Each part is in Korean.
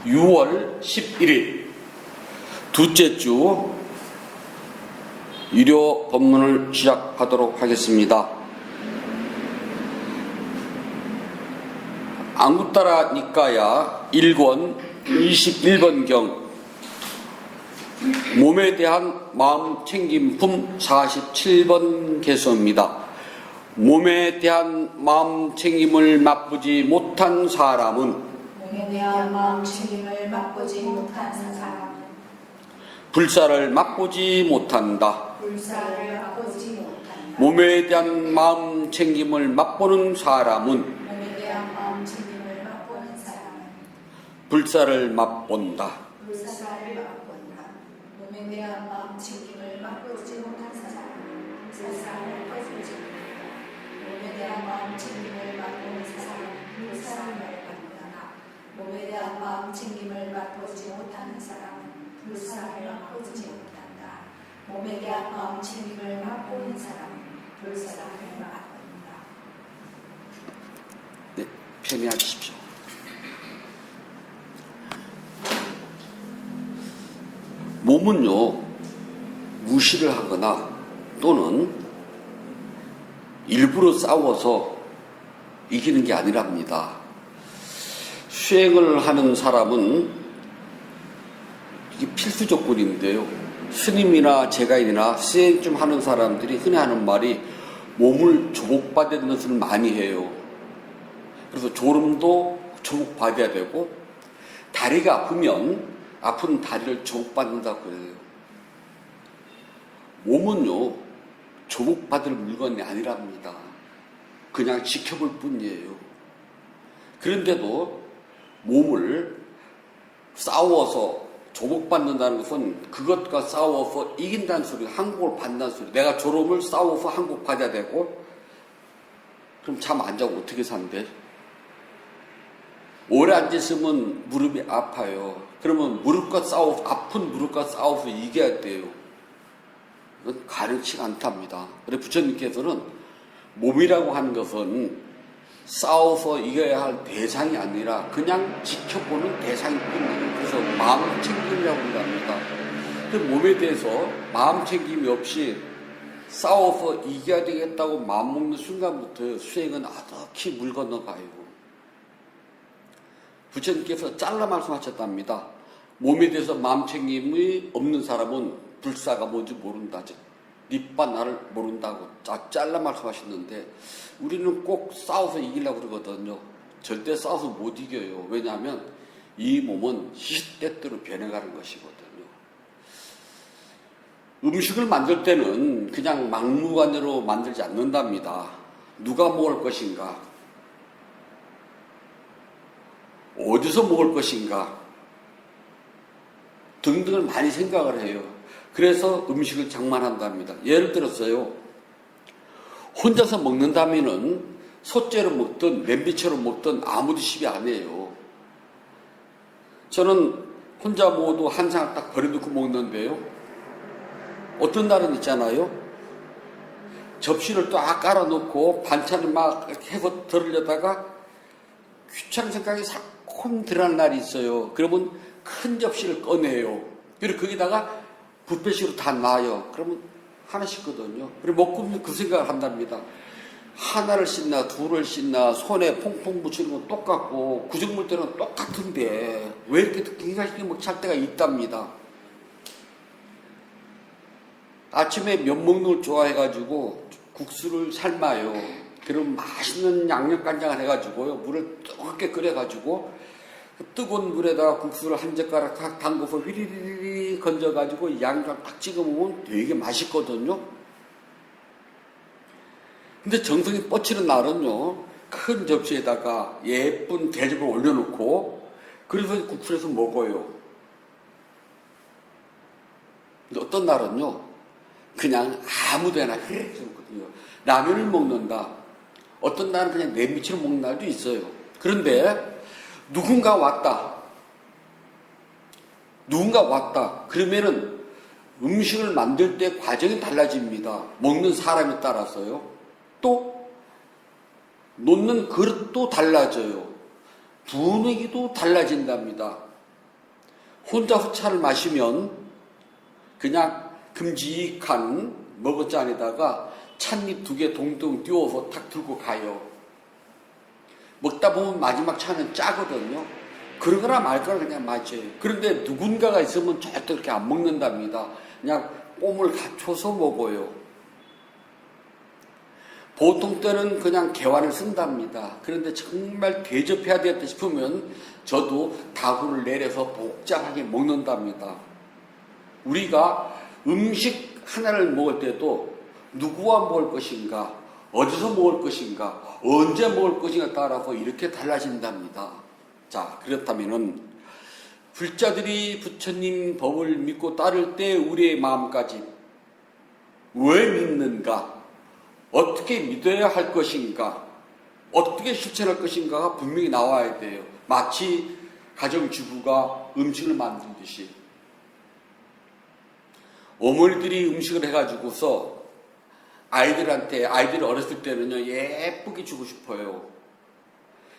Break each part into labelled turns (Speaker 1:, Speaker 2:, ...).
Speaker 1: 6월 11일 둘째 주 유료 법문을 시작하도록 하겠습니다. 앙구따라 니까야 1권 21번경 몸에 대한 마음 챙김품 47번 개서입니다. 몸에 대한 마음 챙김을 맛보지 못한 사람은
Speaker 2: 몸에 대한 마음 챙김을 맛보지 못한 사람은
Speaker 1: 불사를 맛보지 못한다.
Speaker 2: 불사를 맛보지 못한다.
Speaker 1: 몸에 대한 마음 챙김을 맛보는 사람은
Speaker 2: 몸에 대한 마음 챙김을 맛보는 사람은
Speaker 1: 불사를 맛본다.
Speaker 2: 불사를 맛본다. 몸에 대한 마음 챙김을 맛보지 못한 사람은 불사를 맛보지 못한다. 몸에 대한 마음 챙김을 맛보는 사람은 불사를 맛본다. 몸에 대한 마음 챙김을 맛보지 못하는 사람은 불사를 맛보지 못한다. 몸에 대한 마음 챙김을 맛보는 사람은 불사를 맛본다.
Speaker 1: 네, 편히하십시오. 몸은요, 무시를 하거나 또는 일부러 싸워서 이기는 게 아니랍니다. 수행을 하는 사람은 이게 필수 조건인데요. 스님이나 제가인이나 수행 좀 하는 사람들이 흔히 하는 말이 몸을 조복받는 것을 많이 해요. 그래서 졸음도 조복받아야 되고 다리가 아프면 아픈 다리를 조복받는다고 그래요. 몸은요, 조복받을 물건이 아니랍니다. 그냥 지켜볼 뿐이에요. 그런데도 몸을 싸워서 조복받는다는 것은 그것과 싸워서 이긴다는 소리, 항복을 받는다는 소리. 내가 졸음을 싸워서 항복받아야 되고, 그럼 잠 안 자고 어떻게 산대? 오래 앉았으면 무릎이 아파요. 그러면 무릎과 싸워서, 아픈 무릎과 싸워서 이겨야 돼요. 그건 가능치가 않답니다. 그래서 부처님께서는 몸이라고 하는 것은 싸워서 이겨야 할 대상이 아니라 그냥 지켜보는 대상일 뿐이에요. 그래서 마음 챙김이라고 한답니다. 그 몸에 대해서 마음 챙김이 없이 싸워서 이겨야 되겠다고 마음먹는 순간부터 수행은 아득히 물 건너가요. 부처님께서 잘라 말씀하셨답니다. 몸에 대해서 마음 챙김이 없는 사람은 불사가 뭔지 모른다. 니빠 나를 모른다고 잘라 말씀하셨는데 우리는 꼭 싸워서 이기려고 그러거든요. 절대 싸워서 못 이겨요. 왜냐하면 이 몸은 시시때때로 변해가는 것이거든요. 음식을 만들 때는 그냥 막무가내로 만들지 않는답니다. 누가 먹을 것인가? 어디서 먹을 것인가? 등등을 많이 생각을 해요. 그래서 음식을 장만한답니다. 예를 들었어요. 혼자서 먹는다면은 소째로 먹든 냄비채로 먹든 아무도 시비 안 해요. 저는 혼자 먹어도 한 상을 딱 버려놓고 먹는데요. 어떤 날은 있잖아요. 접시를 딱 깔아놓고 반찬을 막 해서 들으려다가 귀찮은 생각이 살콤 들어간 날이 있어요. 그러면 큰 접시를 꺼내요. 그리고 거기다가 붓배식으로 다 놔요. 그러면 하나 씻거든요. 그리고 먹고 그 생각을 한답니다. 하나를 씻나 둘을 씻나 손에 퐁퐁 묻히는 건 똑같고 구정물들은 똑같은데 왜 이렇게 기가 막히게 먹잘 때가 있답니다. 아침에 면 먹는 걸 좋아해가지고 국수를 삶아요. 그럼 맛있는 양념간장을 해가지고요. 물을 뜨겁게 끓여가지고 뜨거운 물에다가 국수를 한 젓가락 담궈서 휘리리리 건져가지고 양념 딱 찍어 먹으면 되게 맛있거든요. 근데 정성이 뻗치는 날은요, 큰 접시에다가 예쁜 대접을 올려놓고 그래서 국수를 해서 먹어요. 근데 어떤 날은요, 그냥 아무데나 휘리릭 먹거든요. 라면을 먹는다. 어떤 날은 그냥 냄비처럼 먹는 날도 있어요. 그런데 누군가 왔다. 그러면은 음식을 만들 때 과정이 달라집니다. 먹는 사람에 따라서요. 또 놓는 그릇도 달라져요. 분위기도 달라진답니다. 혼자 차를 마시면 그냥 큼직한 머그잔에다가 찻잎 2개 동동 띄워서 탁 들고 가요. 먹다 보면 마지막 차는 짜거든요. 그러거나 말거나 그냥 마셔요. 그런데 누군가가 있으면 절대 그렇게 안 먹는답니다. 그냥 뽐을 갖춰서 먹어요. 보통 때는 그냥 개완을 쓴답니다. 그런데 정말 대접해야 되겠다 싶으면 저도 다구를 내려서 복잡하게 먹는답니다. 우리가 음식 하나를 먹을 때도 누구와 먹을 것인가, 어디서 먹을 것인가, 언제 먹을 것인가 따라서 이렇게 달라진답니다. 자, 그렇다면은 불자들이 부처님 법을 믿고 따를 때 우리의 마음까지 왜 믿는가, 어떻게 믿어야 할 것인가, 어떻게 실천할 것인가가 분명히 나와야 돼요. 마치 가정주부가 음식을 만들듯이 어머니들이 음식을 해가지고서 아이들이 어렸을 때는요, 예쁘게 주고 싶어요.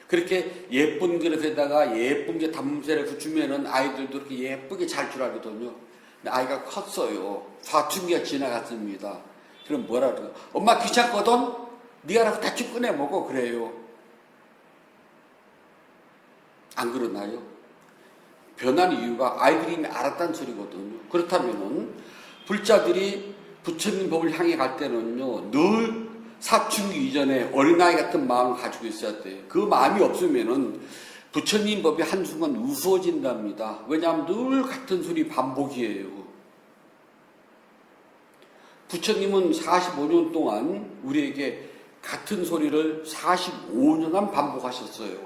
Speaker 1: 그렇게 예쁜 그릇에다가 예쁜 게 담음새를 주면은 아이들도 이렇게 예쁘게 잘 줄 알거든요. 근데 아이가 컸어요. 사춘기가 지나갔습니다. 그럼 뭐라 그래요? 엄마 귀찮거든? 네가 알아서 대충 꺼내 먹어. 그래요. 안 그러나요? 변한 이유가 아이들이 이미 알았다는 소리거든요. 그렇다면은 불자들이 부처님 법을 향해 갈 때는요, 늘 사춘기 이전에 어린아이 같은 마음을 가지고 있어야 돼요. 그 마음이 없으면은 부처님 법이 한순간 우스워진답니다. 왜냐하면 늘 같은 소리 반복이에요. 부처님은 45년 동안 우리에게 같은 소리를 45년간 반복하셨어요.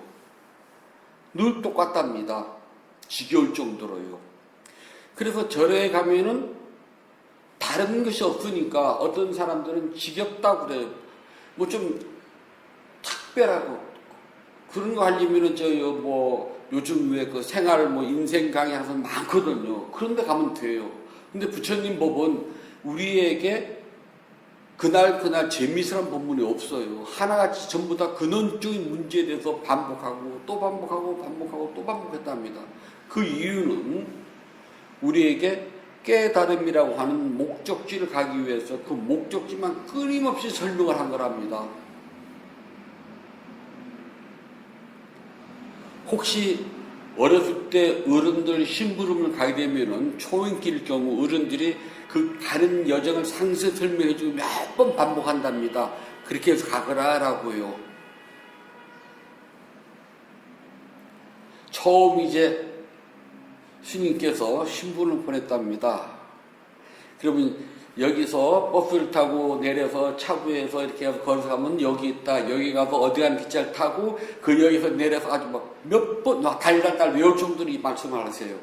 Speaker 1: 늘 똑같답니다. 지겨울 정도로요. 그래서 절에 가면은 다른 것이 없으니까 어떤 사람들은 지겹다고 그래요. 뭐 좀 특별하고 그런 거 하려면은 요즘 왜 그 생활 인생 강의 하는 사람 많거든요. 그런데 가면 돼요. 근데 부처님 법은 우리에게 그날 재미있는 법문이 없어요. 하나같이 전부 다 근원적인 문제에 대해서 반복하고 또 반복하고 또 반복했답니다. 그 이유는 우리에게 깨달음이라고 하는 목적지를 가기 위해서 그 목적지만 끊임없이 설명을 한 거랍니다. 혹시 어렸을 때 어른들 심부름을 가게 되면은 초행길일 경우 어른들이 그 가는 여정을 상세히 설명해주고 몇 번 반복한답니다. 그렇게 해서 가거라라고요. 처음 이제 스님께서 신분을 보냈답니다. 그러면 여기서 버스를 타고 내려서 차구에서 이렇게 해서 걸어서 가면 여기 있다. 여기 가서 어디 가는 기차를 타고 그 여기서 내려서 아주 몇 번 달달 외울 정도로 이 말씀을 하세요.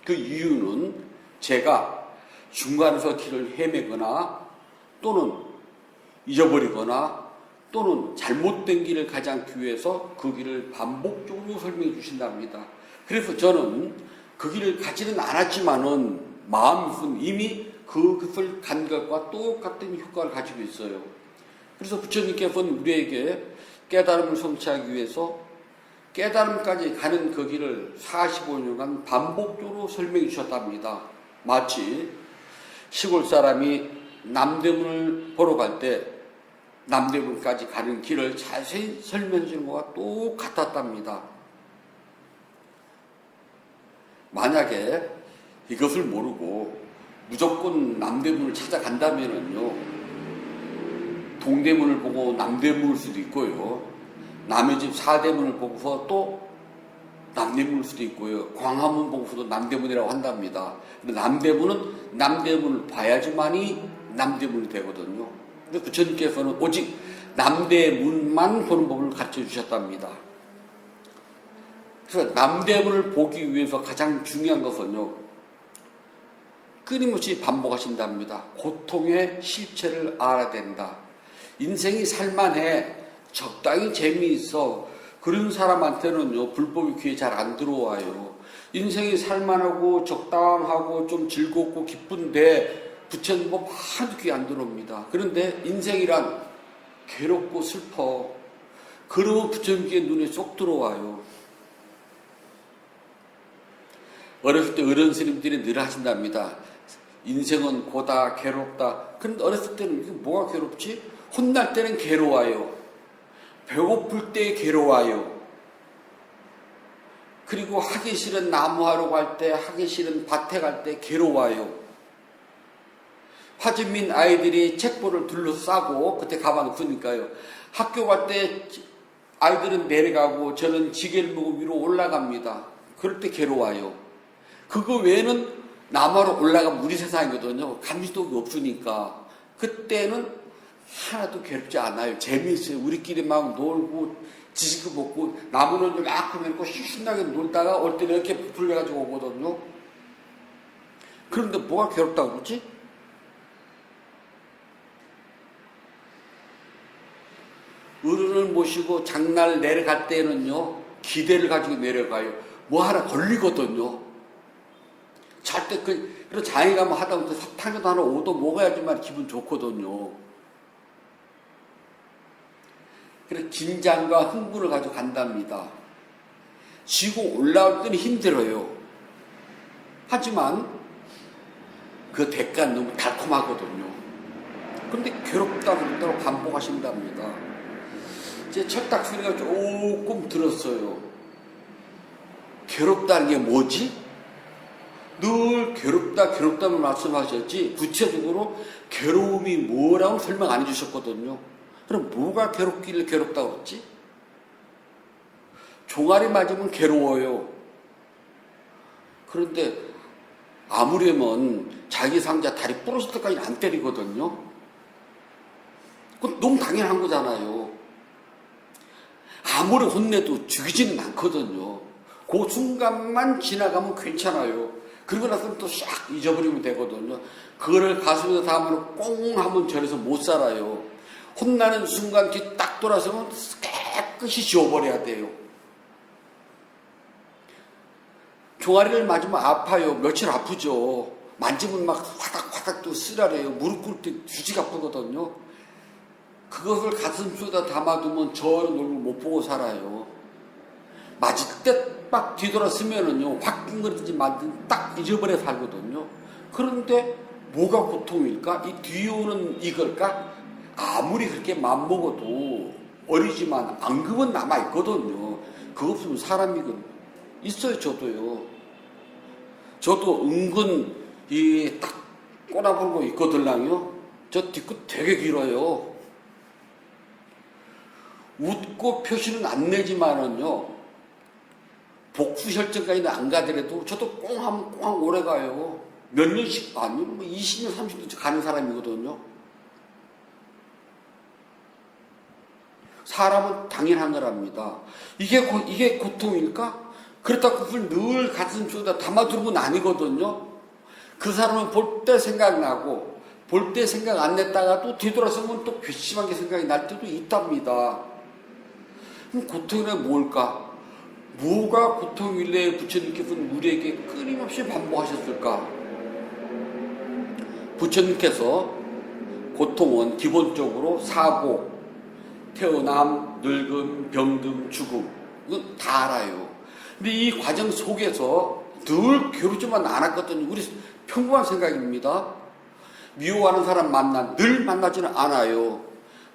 Speaker 1: 그 이유는 제가 중간에서 길을 헤매거나 또는 잊어버리거나 또는 잘못된 길을 가지 않기 위해서 그 길을 반복적으로 설명해 주신답니다. 그래서 저는 그 길을 가지는 않았지만은 마음은 이미 그것을 간 것과 똑같은 효과를 가지고 있어요. 그래서 부처님께서는 우리에게 깨달음을 성취하기 위해서 깨달음까지 가는 그 길을 45년간 반복적으로 설명해 주셨답니다. 마치 시골 사람이 남대문을 보러 갈 때 남대문까지 가는 길을 자세히 설명해 주는 것과 똑같았답니다. 만약에 이것을 모르고 무조건 남대문을 찾아간다면요, 동대문을 보고 남대문일 수도 있고요, 남의 집 사대문을 보고서 또 남대문일 수도 있고요, 광화문 보고서도 남대문이라고 한답니다. 근데 남대문은 남대문을 봐야지만이 남대문이 되거든요. 근데 부처님께서는 오직 남대문만 보는 법을 가르쳐 주셨답니다. 그래서 남대문을 보기 위해서 가장 중요한 것은요, 끊임없이 반복하신답니다. 고통의 실체를 알아야 된다. 인생이 살만해, 적당히 재미있어, 그런 사람한테는요, 불법이 귀에 잘 안 들어와요. 인생이 살만하고 적당하고 좀 즐겁고 기쁜데 부처님 법 하나도 귀에 안 들어옵니다. 그런데 인생이란 괴롭고 슬퍼, 그러면 부처님께 눈에 쏙 들어와요. 어렸을 때 어른 스님들이 늘 하신답니다. 인생은 고다, 괴롭다. 그런데 어렸을 때는 이게 뭐가 괴롭지? 혼날 때는 괴로워요. 배고플 때 괴로워요. 그리고 하기 싫은 나무하러 갈 때, 하기 싫은 밭에 갈 때 괴로워요. 화진민 아이들이 책보를 둘러싸고, 그때 가방 없으니까요. 학교 갈 때 아이들은 내려가고 저는 지게를 보고 위로 올라갑니다. 그럴 때 괴로워요. 그거 외에는 나무하러 올라가면 우리 세상이거든요. 감시독이 없으니까. 그때는 하나도 괴롭지 않아요. 재미있어요. 우리끼리 막 놀고 지식 먹고 나무는 좀 약간 있고 신나게 놀다가 올 때는 이렇게 부풀려가지고 오거든요. 그런데 뭐가 괴롭다고 그러지? 어른을 모시고 장날 내려갈 때는요, 기대를 가지고 내려가요. 뭐 하나 걸리거든요. 절대 그리고 장에 가면 하다못해 사탕이도 하나 오도 먹어야지만 기분 좋거든요. 그래서 긴장과 흥분을 가지고 간답니다. 지고 올라올 때는 힘들어요. 하지만 그 대가는 너무 달콤하거든요. 그런데 괴롭다 그런다고 반복하신답니다. 제 철딱 소리가 조금 들었어요. 괴롭다는 게 뭐지? 늘 괴롭다만 말씀하셨지 구체적으로 괴로움이 뭐라고 설명 안 해주셨거든요. 그럼 뭐가 괴롭길래 괴롭다고 그랬지? 종아리 맞으면 괴로워요. 그런데 아무려면 자기 상자 다리 부러질 때까지 안 때리거든요. 그건 너무 당연한 거잖아요. 아무리 혼내도 죽이지는 않거든요. 그 순간만 지나가면 괜찮아요. 그러고 나서는 또 싹 잊어버리면 되거든요. 그거를 가슴에서 담으면 꽁 하면 저래서 못 살아요. 혼나는 순간 뒤 딱 돌아서면 깨끗이 지워버려야 돼요. 종아리를 맞으면 아파요. 며칠 아프죠. 만지면 막 화닥화닥 또 쓰라래요. 무릎 꿇을 때 뒤지가 아프거든요. 그것을 가슴 속에다 담아두면 저런 얼굴 못 보고 살아요. 맞을 때 막 뒤돌았으면은요, 화끈거리든지 만든 딱 잊어버려 살거든요. 그런데 뭐가 고통일까? 이 뒤에 오는 이걸까? 아무리 그렇게 맘먹어도 어리지만 앙금은 남아있거든요. 그거 없으면 사람이 있어요, 저도요. 저도 은근 딱 꼬라보고 있거든요. 저 뒤끝 되게 길어요. 웃고 표시는 안 내지만은요, 복수혈전까지는 안 가더라도 저도 꽁 하면 꽁 오래 가요. 몇 년씩, 아니, 뭐 20년, 30년 가는 사람이거든요. 사람은 당연한 거랍니다. 이게 고통일까? 그렇다고 그걸 늘 가슴 속에다 담아두는 건 아니거든요. 그 사람은 볼 때 생각나고, 볼 때 생각 안 냈다가도 뒤돌아서면 또 괘씸한 게 생각이 날 때도 있답니다. 그럼 고통이란 뭘까? 뭐가 고통일래 부처님께서는 우리에게 끊임없이 반복하셨을까? 부처님께서 고통은 기본적으로 사고, 태어남, 늙음, 병듦, 죽음, 이건 다 알아요. 근데 이 과정 속에서 늘 괴롭지만 않았거든요. 우리 평범한 생각입니다. 미워하는 사람 늘 만나지는 않아요.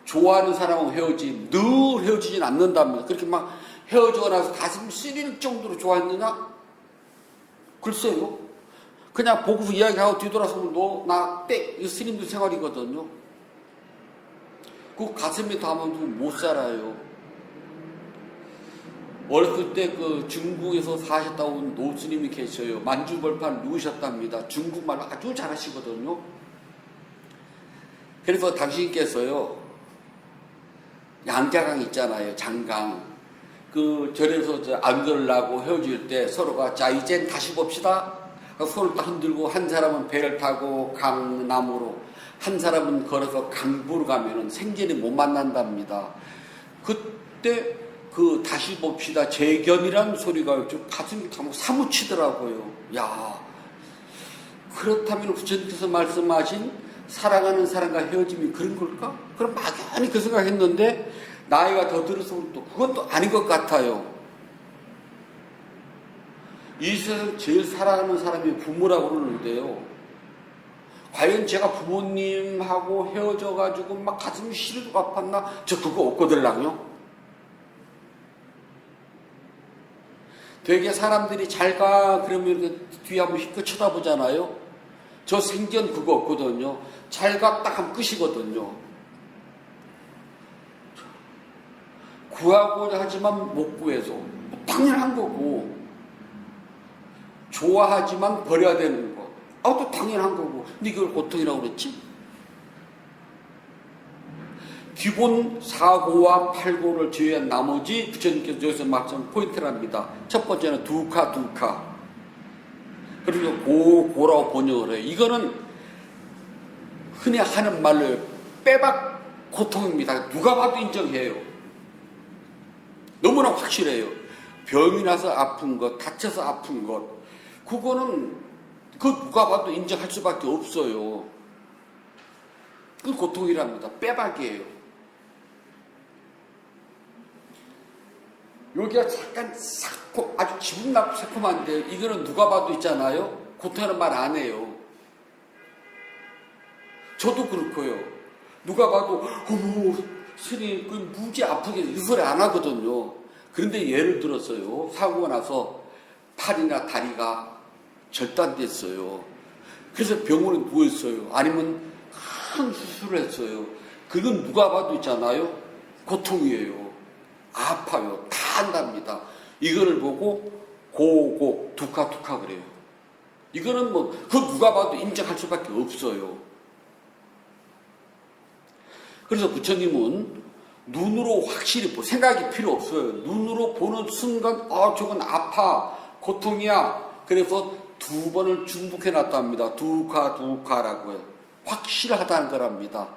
Speaker 1: 좋아하는 사람은 헤어지, 늘 헤어지진 않는답니다. 그렇게 막 헤어지고 나서 가슴 쓰릴 정도로 좋아했느냐? 글쎄요. 그냥 보고서 이야기하고 뒤돌아서면 이 스님들 생활이거든요. 그 가슴에 담아도 못 살아요. 어렸을 때 중국에서 사셨다 온 노스님이 계셔요. 만주벌판 누우셨답니다. 중국말 아주 잘하시거든요. 그래서 당신께서요, 양자강 있잖아요. 장강. 절에서 안전을 나고 헤어질 때 서로가 자, 이젠 다시 봅시다. 손을 딱 흔들고 한 사람은 배를 타고 강남으로, 한 사람은 걸어서 강부로 가면은 생전에 못 만난답니다. 그때 다시 봅시다. 재견이라는 소리가 좀 가슴이 사무치더라고요. 야, 그렇다면 부처님께서 말씀하신 사랑하는 사람과 헤어짐이 그런 걸까? 그럼 막연히 그 생각했는데 나이가 더 들어서 또 그건 또 아닌 것 같아요. 이 세상 제일 사랑하는 사람이 부모라고 그러는데요. 과연 제가 부모님하고 헤어져가지고 막 가슴이 시리도 아팠나? 저 그거 없거들랑요. 되게 사람들이 잘 가 그러면 뒤에 한번 휙 쳐다보잖아요. 저 생전 그거 없거든요. 잘 가 딱 하면 끝이거든요. 구하고자 하지만 못 구해서 당연한 거고, 좋아하지만 버려야 되는 거, 또 당연한 거고. 근데 이걸 고통이라고 그랬지? 기본 사고와 팔고를 제외한 나머지 부처님께서 여기서 말씀 포인트를 합니다. 첫 번째는 두카. 그리고 고라고 번역을 해요. 이거는 흔히 하는 말로 빼박 고통입니다. 누가 봐도 인정해요. 너무나 확실해요. 병이 나서 아픈 것, 다쳐서 아픈 것, 그거는 그 누가 봐도 인정할 수밖에 없어요. 그 고통이랍니다. 빼박이에요. 여기가 잠깐 아주 기분 나쁘고 새콤한데, 이거는 누가 봐도 있잖아요. 고통하는 말 안 해요. 저도 그렇고요. 누가 봐도 어머 스님 그 무지 아프게 이 소리 안 하거든요. 그런데 예를 들었어요. 사고가 나서 팔이나 다리가 절단됐어요. 그래서 병원에 누워있어요. 아니면 큰 수술을 했어요. 그건 누가 봐도 있잖아요. 고통이에요. 아파요. 다 한답니다. 이거를 보고 두카 그래요. 이거는 그 누가 봐도 인정할 수밖에 없어요. 그래서 부처님은 눈으로 확실히 생각이 필요 없어요. 눈으로 보는 순간 저건 아파, 고통이야. 그래서 2번을 중복해 놨답니다. 두카라고 해요. 확실하다는 거랍니다.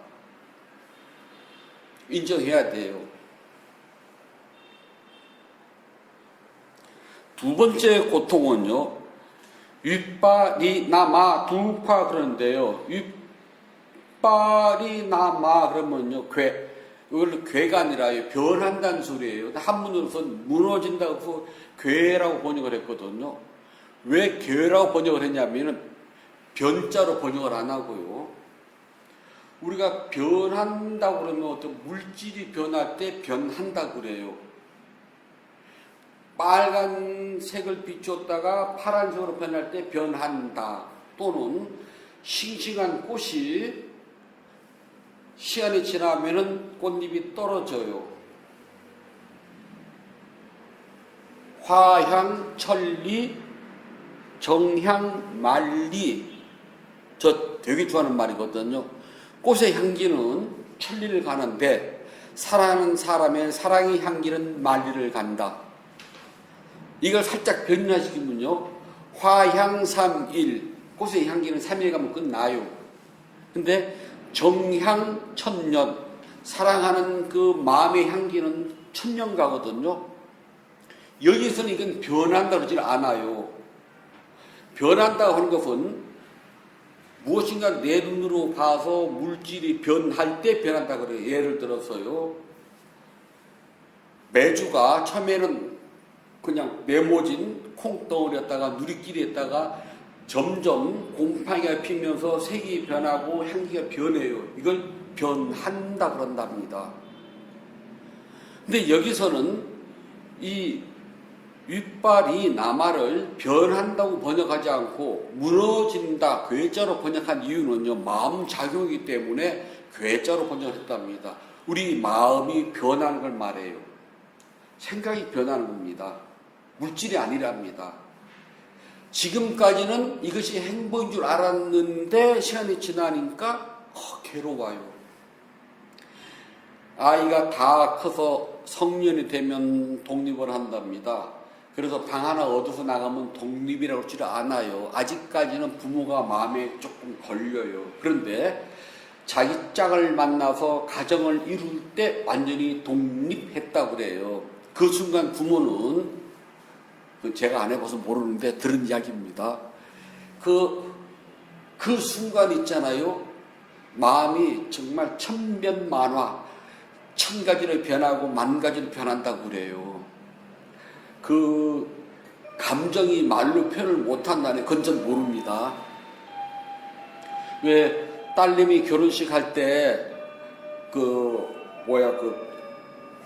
Speaker 1: 인정해야 돼요. 두 번째 고통은요, 윗바리나마 두파 그러는데요. 윗바리나마 그러면요, 이걸 괴가 아니라 변한다는 소리예요. 한문으로서는 무너진다고 괴라고 번역을 했거든요. 왜 괴라고 번역을 했냐면은 변자로 번역을 안 하고요. 우리가 변한다고 그러면 어떤 물질이 변할 때 변한다 그래요. 빨간색을 비추었다가 파란색으로 변할 때 변한다. 또는 싱싱한 꽃이 시간이 지나면은 꽃잎이 떨어져요. 화향, 천리, 정향, 말리. 저 되게 좋아하는 말이거든요. 꽃의 향기는 천리를 가는데 사랑하는 사람의 사랑의 향기는 만리를 간다. 이걸 살짝 변화시키면요, 화향삼일, 꽃의 향기는 3일 가면 끝나요. 근데 정향 천년, 사랑하는 그 마음의 향기는 천년 가거든요. 여기서는 이건 변한다 그러지 않아요. 변한다고 하는 것은 무엇인가 내 눈으로 봐서 물질이 변할 때 변한다 그래요. 예를 들어서요, 메주가 처음에는 그냥 네모진 콩덩어리였다가 누리끼리였다가 점점 곰팡이가 피면서 색이 변하고 향기가 변해요. 이걸 변한다 그런답니다. 근데 여기서는 이 윗발이 나마를 변한다고 번역하지 않고 무너진다, 괴자로 번역한 이유는요, 마음 작용이기 때문에 괴자로 번역했답니다. 우리 마음이 변하는 걸 말해요. 생각이 변하는 겁니다. 물질이 아니랍니다. 지금까지는 이것이 행복인 줄 알았는데 시간이 지나니까 괴로워요. 아이가 다 커서 성년이 되면 독립을 한답니다. 그래서 방 하나 얻어서 나가면 독립이라고 하지 않아요. 아직까지는 부모가 마음에 조금 걸려요. 그런데 자기 짝을 만나서 가정을 이룰 때 완전히 독립했다고 그래요. 그 순간 부모는, 제가 안 해봐서 모르는데 들은 이야기입니다. 그 순간 있잖아요. 마음이 정말 천변만화, 1000가지로 변하고 10,000가지로 변한다고 그래요. 감정이 말로 표현을 못한다네. 그건 전 모릅니다. 왜 딸내미 결혼식 할 때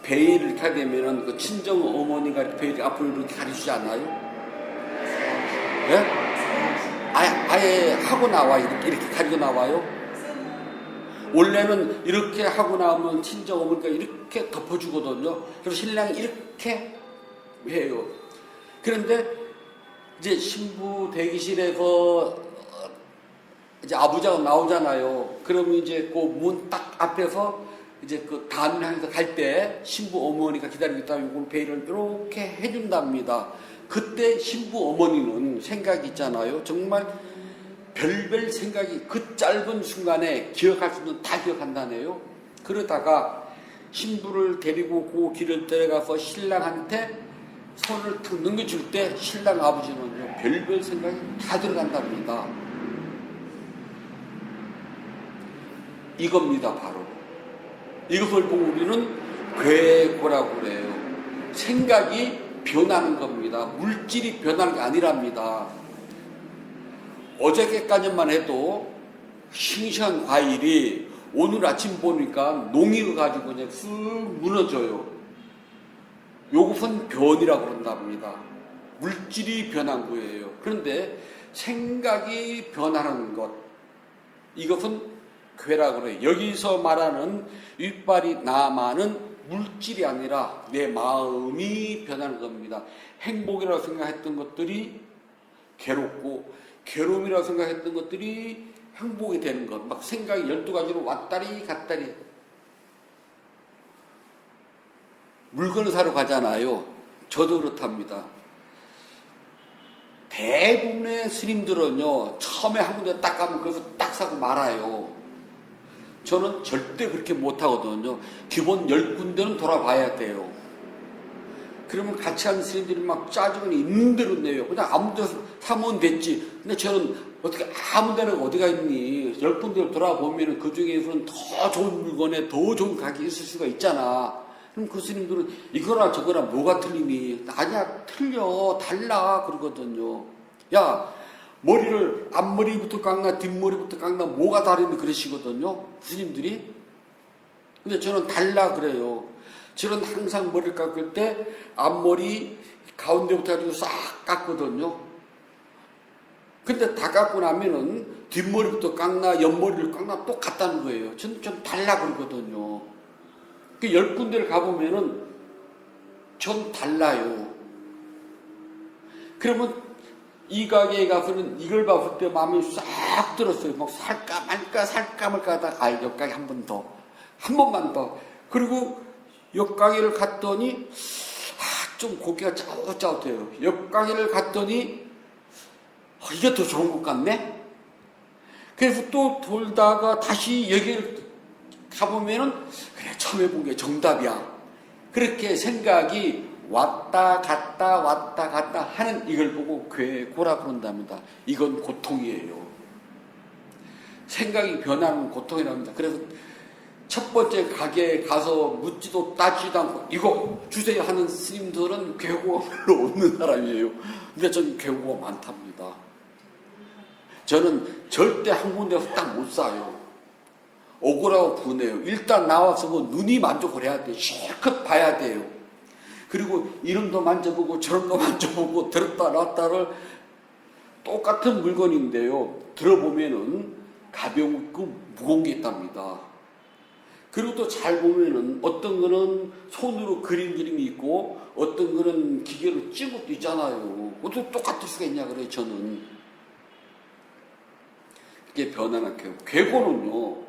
Speaker 1: 베일을 이렇게 하게 되면은 그 친정 어머니가 베일 앞으로 이렇게 가려주지 않아요? 예? 아예 하고 나와요. 이렇게 가지고 나와요. 원래는 이렇게 하고 나오면 친정 어머니가 이렇게 덮어주거든요. 그래서 신랑이 이렇게 해요. 그런데 이제 신부 대기실에서 이제 아부자가 나오잖아요. 그러면 이제 그 문 딱 앞에서 이제 그 단을 향해서 갈 때 신부 어머니가 기다리고 있다면 이걸 베일을 이렇게 해준답니다. 그때 신부 어머니는 생각이 있잖아요. 정말 별별 생각이 그 짧은 순간에 기억할 수 있는 다 기억한다네요. 그러다가 신부를 데리고 그 길을 들어가서 신랑한테 손을 탁 넘겨줄 때 신랑 아버지는요, 별별 생각이 다 들어간답니다. 이겁니다, 바로. 이것을 보고 우리는 괴고라고 그래요. 생각이 변하는 겁니다. 물질이 변하는 게 아니랍니다. 어저께까지만 해도 싱싱한 과일이 오늘 아침 보니까 농익어가지고 그냥 쓱 무너져요. 요것은 변이라고 그런답니다. 물질이 변한 거예요. 그런데 생각이 변하는 것, 이것은 괴라고 그래요. 여기서 말하는 윗발이 남아는 물질이 아니라 내 마음이 변하는 겁니다. 행복이라고 생각했던 것들이 괴롭고, 괴로움이라고 생각했던 것들이 행복이 되는 것. 막 생각이 12가지로 왔다리 갔다리. 물건을 사러 가잖아요. 저도 그렇답니다. 대부분의 스님들은요, 처음에 한 군데 딱 가면 거기서 딱 사고 말아요. 저는 절대 그렇게 못하거든요. 기본 10군데는 돌아봐야 돼요. 그러면 같이 하는 스님들이 막 짜증이 있는 대로 내요. 그냥 아무 데서 사면 됐지. 근데 저는 어떻게 아무 데나 어디가 있니? 10군데를 돌아보면 그 중에서는 더 좋은 물건에 더 좋은 가격이 있을 수가 있잖아. 그럼 그 스님들은 이거나 저거나 뭐가 틀리니? 아니야, 틀려, 달라 그러거든요. 야, 머리를 앞머리부터 깎나 뒷머리부터 깎나 뭐가 다르니 그러시거든요. 스님들이. 근데 저는 달라 그래요. 저는 항상 머리를 깎을 때 앞머리 가운데부터 가지고 싹 깎거든요. 근데 다 깎고 나면은 뒷머리부터 깎나 옆머리를 깎나 똑같다는 거예요. 저는 좀 달라 그러거든요. 그 10군데를 가보면은 전 달라요. 그러면 이 가게에 가서는 이걸 봤을 때 마음이 싹 들었어요. 막 살까 말까 하다가 옆 가게 한 번 더. 한 번만 더. 그리고 옆 가게를 갔더니 좀 고기가 짜웃짜웃해요. 옆 가게를 갔더니 이게 더 좋은 것 같네. 그래서 또 돌다가 다시 여기를 가보면은 그래 처음에 본 게 정답이야. 그렇게 생각이 왔다 갔다 하는 이걸 보고 괴고라 그런답니다. 이건 고통이에요. 생각이 변하는 고통이랍니다. 그래서 첫 번째 가게에 가서 묻지도 따지도 않고 이거 주세요 하는 스님들은 괴고가 별로 없는 사람이에요. 근데 저는 괴고가 많답니다. 저는 절대 한 군데서 딱 못 사요. 억울하고 분해요. 일단 나와서 뭐 눈이 만족을 해야 돼요. 실컷 봐야 돼요. 그리고 이름도 만져보고 저름도 만져보고 들었다 놨다를 똑같은 물건인데요. 들어보면은 가볍고 무거운 게 있답니다. 그리고 또 잘 보면은 어떤 거는 손으로 그린 그림이 있고 어떤 거는 기계로 찍은 것도 있잖아요. 어떻게 똑같을 수가 있냐 그래요. 저는 이게 변화는 괴고는요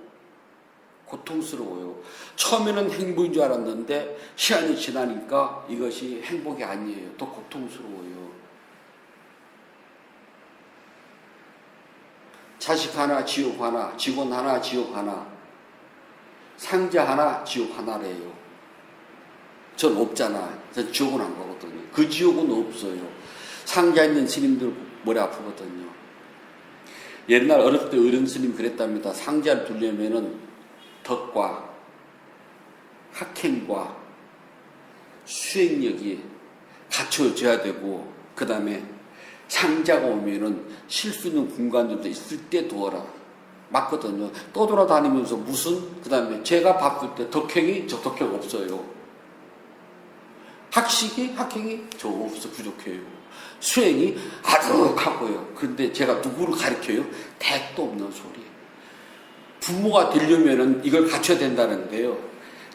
Speaker 1: 고통스러워요. 처음에는 행복인 줄 알았는데 시간이 지나니까 이것이 행복이 아니에요. 더 고통스러워요. 자식 하나 지옥 하나, 직원 하나 지옥 하나, 상자 하나 지옥 하나래요. 전 없잖아. 전 지옥은 안 가거든요. 그 지옥은 없어요. 상자 있는 스님들 머리 아프거든요. 옛날 어렸을 때 어른 스님 그랬답니다. 상자를 두려면은 덕과 학행과 수행력이 갖춰져야 되고 그 다음에 상자가 오면은 쉴 수 있는 공간들도 있을 때 두어라. 맞거든요. 떠돌아다니면서 무슨, 그 다음에 제가 봤을 때 덕행이 저 덕행 없어요. 학행이 저 없어 부족해요. 수행이 아득하고요. 그런데 제가 누구를 가르쳐요? 택도 없는 소리. 부모가 되려면은 이걸 갖춰야 된다는데요.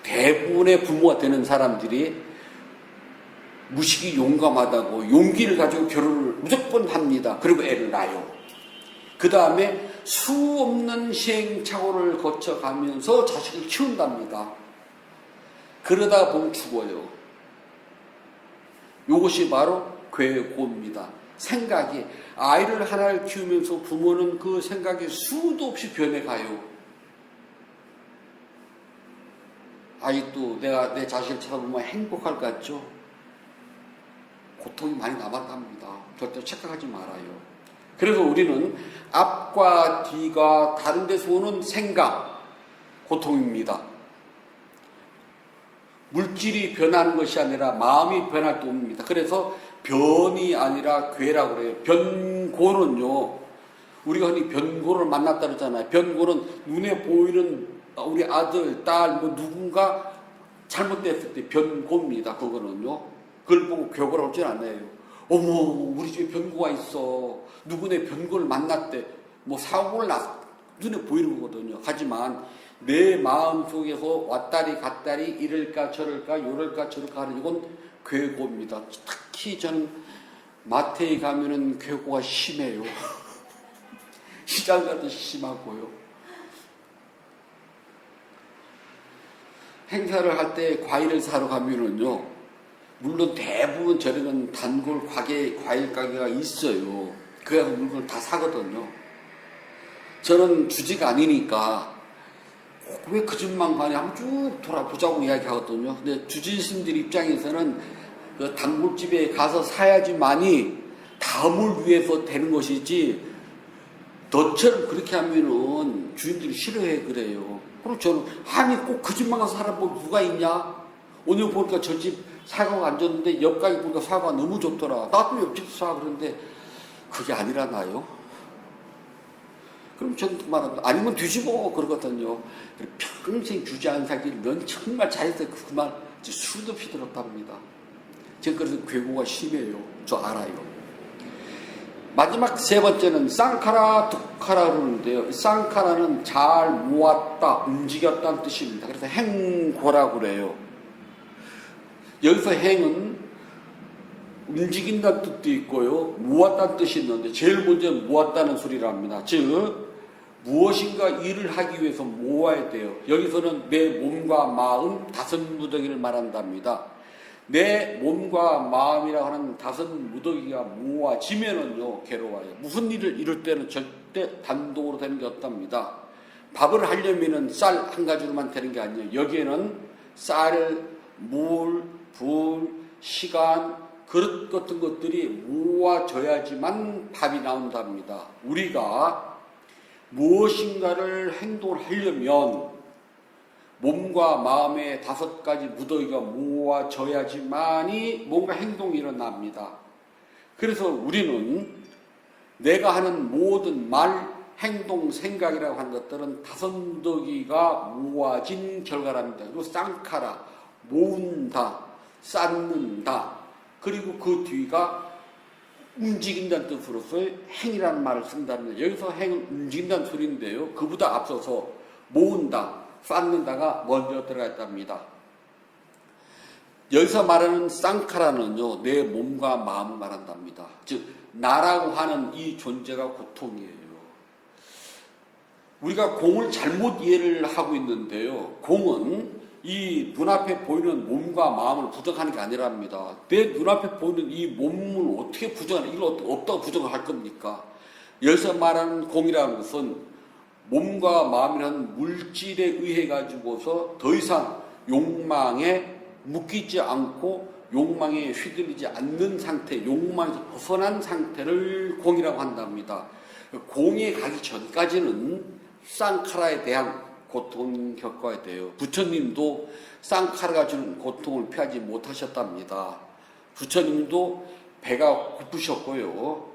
Speaker 1: 대부분의 부모가 되는 사람들이 무식이 용감하다고 용기를 가지고 결혼을 무조건 합니다. 그리고 애를 낳아요. 그 다음에 수 없는 시행착오를 거쳐가면서 자식을 키운답니다. 그러다 보면 죽어요. 이것이 바로 괴고입니다. 생각이, 아이를 하나를 키우면서 부모는 그 생각이 수도 없이 변해가요. 아직도 내가 내 자식을 쳐다보면 행복할 것 같죠? 고통이 많이 남았답니다. 절대 착각하지 말아요. 그래서 우리는 앞과 뒤가 다른 데서 오는 생각, 고통입니다. 물질이 변하는 것이 아니라 마음이 변할 때 옵니다. 그래서 변이 아니라 괴라고 그래요. 변고는요, 우리가 흔히 변고를 만났다 그러잖아요. 변고는 눈에 보이는 우리 아들, 딸, 뭐 누군가 잘못됐을 때 변고입니다. 그거는요. 그걸 보고 교고를 하진 않아요. 어머, 우리 집에 변고가 있어. 누구네 변고를 만났대. 뭐 사고를 눈에 보이는 거거든요. 하지만 내 마음 속에서 왔다리 갔다리 이럴까 저럴까 요럴까 저럴까 하는 이건 괴고입니다. 특히 저는 마트에 가면은 괴고가 심해요. 시장 가도 심하고요. 행사를 할 때 과일을 사러 가면은요, 물론 대부분 저렴한 단골 과일 가게가 있어요. 그래서 물건을 다 사거든요. 저는 주지가 아니니까 왜 그 집만 가냐 하면 쭉 돌아보자고 이야기하거든요. 근데 주지신들 입장에서는 그 단골집에 가서 사야지만이 다음을 위해서 되는 것이지, 너처럼 그렇게 하면은 주인들이 싫어해 그래요. 그럼 저는 아니 꼭 그 집만 가서 사람 뭐 누가 있냐? 오늘 보니까 저 집 사과가 안 좋는데 옆 가게 보니까 사과가 너무 좋더라. 나도 옆집도 사. 그런데 그게 아니라나요? 그럼 저는 말합니다. 아니면 뒤집어 그러거든요. 평생 주지 않은 사기를 넌 정말 잘했어. 그 말 수도 없이 들었답니다. 제가 그래서 괴고가 심해요. 저 알아요. 마지막 세 번째는 쌍카라, 두카라 그러는데요. 쌍카라는 잘 모았다, 움직였다는 뜻입니다. 그래서 행고라고 그래요. 여기서 행은 움직인다는 뜻도 있고요, 모았다는 뜻이 있는데 제일 먼저 모았다는 소리랍니다. 즉 무엇인가 일을 하기 위해서 모아야 돼요. 여기서는 내 몸과 마음 다섯 무더기를 말한답니다. 내 몸과 마음이라고 하는 다섯 무더기가 모아지면은요 괴로워요. 무슨 일을 이룰 때는 절대 단독으로 되는 게 없답니다. 밥을 하려면은 쌀 한 가지로만 되는 게 아니에요. 여기에는 쌀, 물, 불, 시간, 그릇 같은 것들이 모아져야지만 밥이 나온답니다. 우리가 무엇인가를 행동을 하려면 몸과 마음의 다섯 가지 무더기가 모아져야지만이 뭔가 행동이 일어납니다. 그래서 우리는 내가 하는 모든 말, 행동, 생각이라고 하는 것들은 다섯 무더기가 모아진 결과랍니다. 그리고 쌍카라, 모은다, 쌓는다, 그리고 그 뒤가 움직인다는 뜻으로서 행이라는 말을 쓴답니다. 여기서 행은 움직인다는 소리인데요, 그보다 앞서서 모은다, 쌓는다가 먼저 들어가 있답니다. 여기서 말하는 쌍카라는요, 내 몸과 마음을 말한답니다. 즉 나라고 하는 이 존재가 고통이에요. 우리가 공을 잘못 이해를 하고 있는데요, 공은 이 눈앞에 보이는 몸과 마음을 부정하는 게 아니랍니다. 내 눈앞에 보이는 이 몸을 어떻게 부정하는, 이걸 어디다가 부정을 할 겁니까? 여기서 말하는 공이라는 것은 몸과 마음이라는 물질에 의해 가지고서 더 이상 욕망에 묶이지 않고 욕망에 휘둘리지 않는 상태, 욕망에서 벗어난 상태를 공이라고 한답니다. 공에 가기 전까지는 쌍카라에 대한 고통을 겪어야 돼요. 부처님도 쌍카라가 주는 고통을 피하지 못하셨답니다. 부처님도 배가 고프셨고요.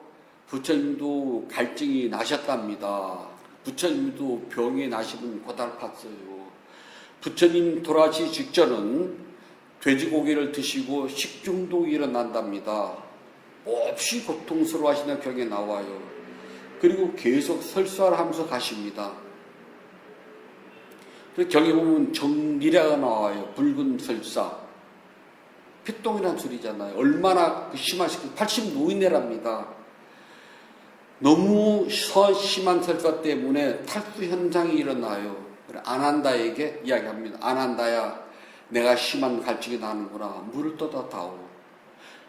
Speaker 1: 부처님도 갈증이 나셨답니다. 부처님도 병에 나시면 고달팠어요. 부처님 돌아가시 직전은 돼지고기를 드시고 식중독이 일어난답니다. 몹시 고통스러워 하시는 경에 나와요. 그리고 계속 설사를 하면서 가십니다. 그래서 경에 보면 정리라가 나와요. 붉은 설사. 피똥이란 소리잖아요. 얼마나 심하시고 80노인네랍니다. 너무 심한 설사 때문에 탈수 현상이 일어나요. 아난다에게 이야기합니다. 아난다야, 내가 심한 갈증이 나는구나. 물을 떠다 다오.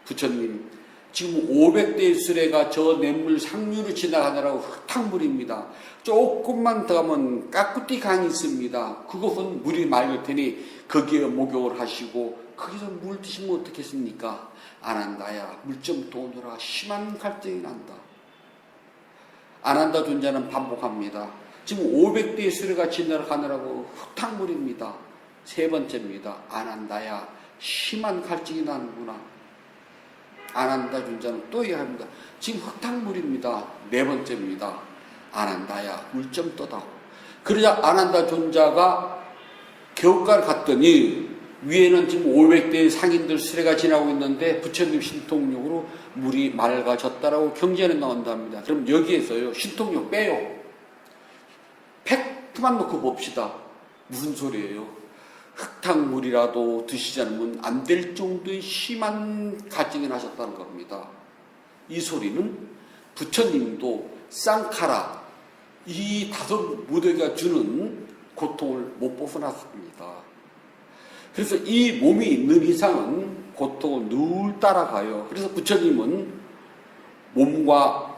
Speaker 1: 부처님, 지금 500대의 수레가 저 냇물 상류로 지나가느라고 흙탕물입니다. 조금만 더 가면 까꾸띠 강이 있습니다. 그곳은 물이 맑을 테니 거기에 목욕을 하시고 거기서 물 드시면 어떻겠습니까? 아난다야, 물 좀 더 오너라. 심한 갈증이 난다. 아난다 존자는 반복합니다. 지금 500대의 수레가 지나가느라고 흙탕물입니다. 세 번째입니다. 아난다야, 심한 갈증이 나는구나. 아난다 존자는 또 이야기합니다. 지금 흙탕물입니다. 네 번째입니다. 아난다야, 물 좀 떠다오. 그러자 아난다 존자가 겨울가를 갔더니 위에는 지금 500대의 상인들 수레가 지나고 있는데 부처님 신통력으로 물이 맑아졌다라고 경전에 나온답니다. 그럼 여기에서요, 신통력 빼요. 팩트만 놓고 봅시다. 무슨 소리예요? 흙탕물이라도 드시지 않으면 안 될 정도의 심한 갈증이 나셨다는 겁니다. 이 소리는 부처님도 쌍카라, 이 다섯 무대가 주는 고통을 못 벗어났습니다. 그래서 이 몸이 있는 이상은 고통을 늘 따라가요. 그래서 부처님은 몸과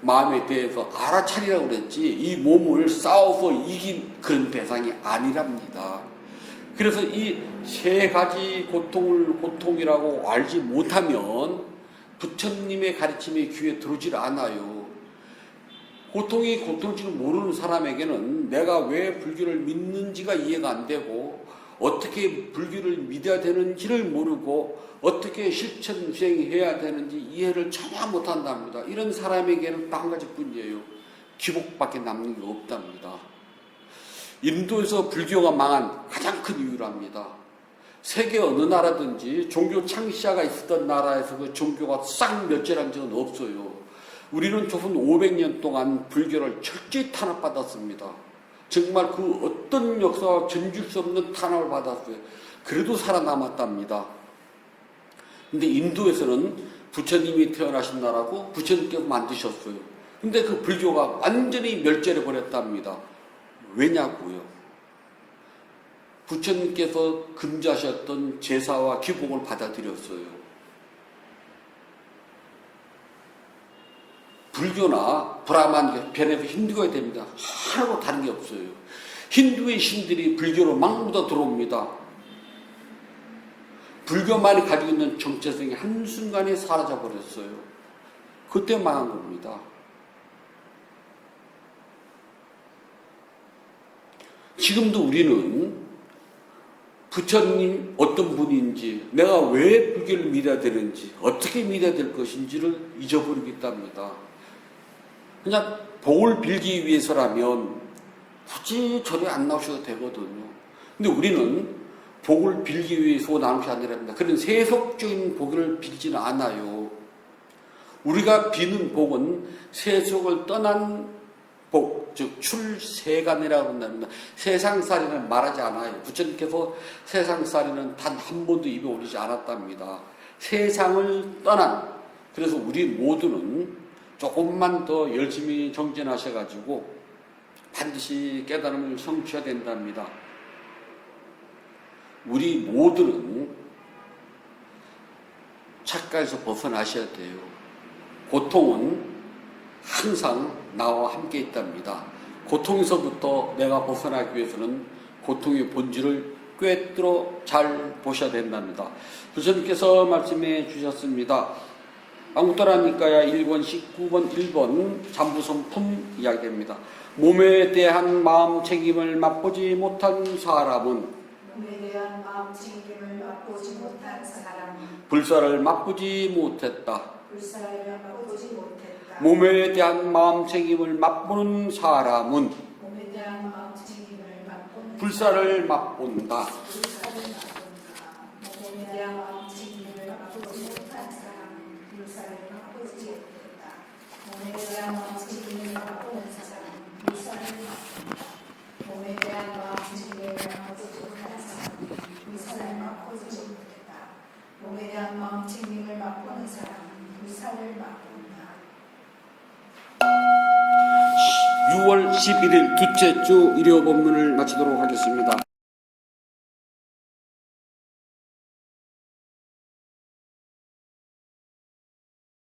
Speaker 1: 마음에 대해서 알아차리라고 그랬지, 이 몸을 싸워서 이긴 그런 대상이 아니랍니다. 그래서 이 세 가지 고통을 고통이라고 알지 못하면 부처님의 가르침에 귀에 들어오질 않아요. 고통이 고통인지를 모르는 사람에게는 내가 왜 불교를 믿는지가 이해가 안 되고 어떻게 불교를 믿어야 되는지를 모르고 어떻게 실천 수행해야 되는지 이해를 전혀 못한답니다. 이런 사람에게는 딱 한 가지뿐이에요. 기복밖에 남는 게 없답니다. 인도에서 불교가 망한 가장 큰 이유랍니다. 세계 어느 나라든지 종교 창시자가 있었던 나라에서 그 종교가 싹 멸절한 적은 없어요. 우리는 조선 500년 동안 불교를 철저히 탄압받았습니다. 정말 그 어떤 역사와 견줄 수 없는 탄압을 받았어요. 그래도 살아남았답니다. 근데 인도에서는 부처님이 태어나신 나라고 부처님께서 만드셨어요. 근데 그 불교가 완전히 멸절해 버렸답니다. 왜냐고요? 부처님께서 금지하셨던 제사와 기복을 받아들였어요. 불교나 브라만 변해서 힌두가 됩니다. 하나도 다른 게 없어요. 힌두의 신들이 불교로 막 묻어 들어옵니다. 불교만이 가지고 있는 정체성이 한순간에 사라져버렸어요. 그때 망한 겁니다. 지금도 우리는 부처님 어떤 분인지, 내가 왜 불교를 믿어야 되는지, 어떻게 믿어야 될 것인지를 잊어버리고 있답니다. 그냥 복을 빌기 위해서라면 굳이 절에 안 나오셔도 되거든요. 근데 우리는 복을 빌기 위해서 나오는 게 아니랍니다. 그런 세속적인 복을 빌지는 않아요. 우리가 비는 복은 세속을 떠난 복, 즉 출세간이라고 한답니다. 세상살이는 말하지 않아요. 부처님께서 세상살이는 단 한 번도 입에 올리지 않았답니다. 세상을 떠난, 그래서 우리 모두는 조금만 더 열심히 정진하셔가지고 반드시 깨달음을 성취해야 된답니다. 우리 모두는 착각에서 벗어나셔야 돼요. 고통은 항상 나와 함께 있답니다. 고통에서부터 내가 벗어나기 위해서는 고통의 본질을 꿰뚫어 잘 보셔야 된답니다. 부처님께서 말씀해 주셨습니다. 안국도라니까야 1권 19번 1번 잠부성품 이야기입니다. 몸에 대한 마음 챙김을 맛보지 못한 사람은
Speaker 2: 몸에 대한 마음 챙김을 맛보지 못한 사람은
Speaker 1: 불사를 맛보지 못했다.
Speaker 2: 불사를 맛보지 못했다.
Speaker 1: 몸에 대한 마음 챙김을 맛보는 사람은
Speaker 2: 몸에 대한 마음 챙김을 맛보는
Speaker 1: 불사를 맛본다.
Speaker 2: 불사를 맛본다. 몸에 대한 마음 챙김을 맛보지 못한 사람은 불사를 맛보지 못했다. 몸에 대한 마음 챙김을 맛보는 사람은 불사를 맛본다. 몸에 대한 마음 챙김을 맛보지 못한 사람은 불사를 맛보지 못했다. 몸에 대한 마음 챙김을 맛보는 사람은 불사를 맛본다.
Speaker 1: 6월 11일 둘째 주 일요 본문을 마치도록 하겠습니다.